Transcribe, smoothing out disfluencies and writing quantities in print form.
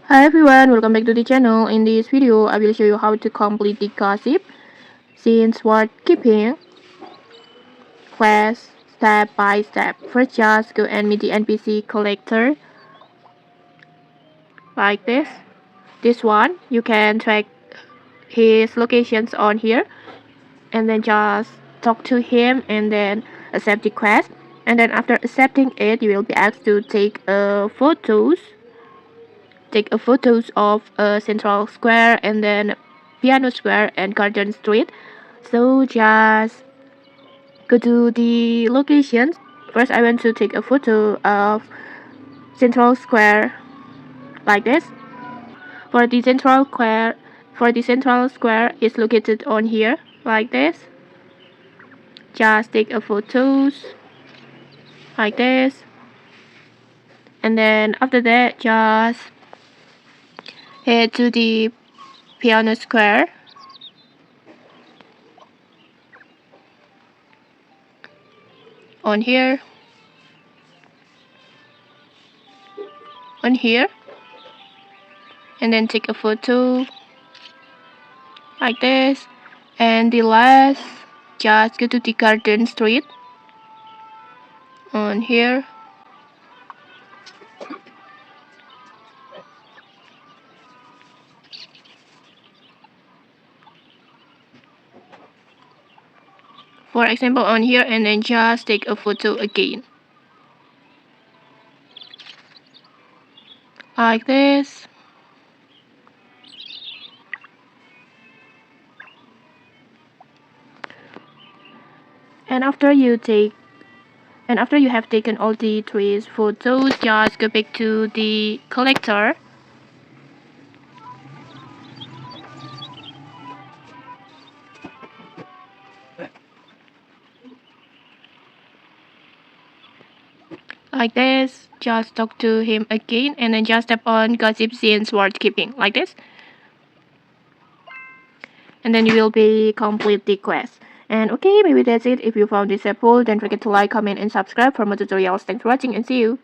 Hi everyone, welcome back to the channel. In this video, I will show you how to complete the gossip since word keeping quest step by step. First, just go and meet the NPC Collector like this. This one, you can track his locations on here and then just talk to him and then accept the quest. And then after accepting it, you will be asked to take photos of Central Square and then Piano Square and Garden Street. So just go to the locations. First, I want to take a photo of Central Square like this. For the Central Square is located on here like this. Just take a photos like this, and then after that, just head to the Piano Square. On here, and then take a photo like this. And the last, just go to the Garden Street on here. For example, on here, and then just take a photo again like this. And after you have taken all the three photos, just go back to the collector. Like this, just talk to him again and then just tap on gossip scenes word keeping like this. And then you will be complete the quest. And okay, maybe that's it. If you found this helpful, don't forget to like, comment, and subscribe for more tutorials. Thanks for watching and see you.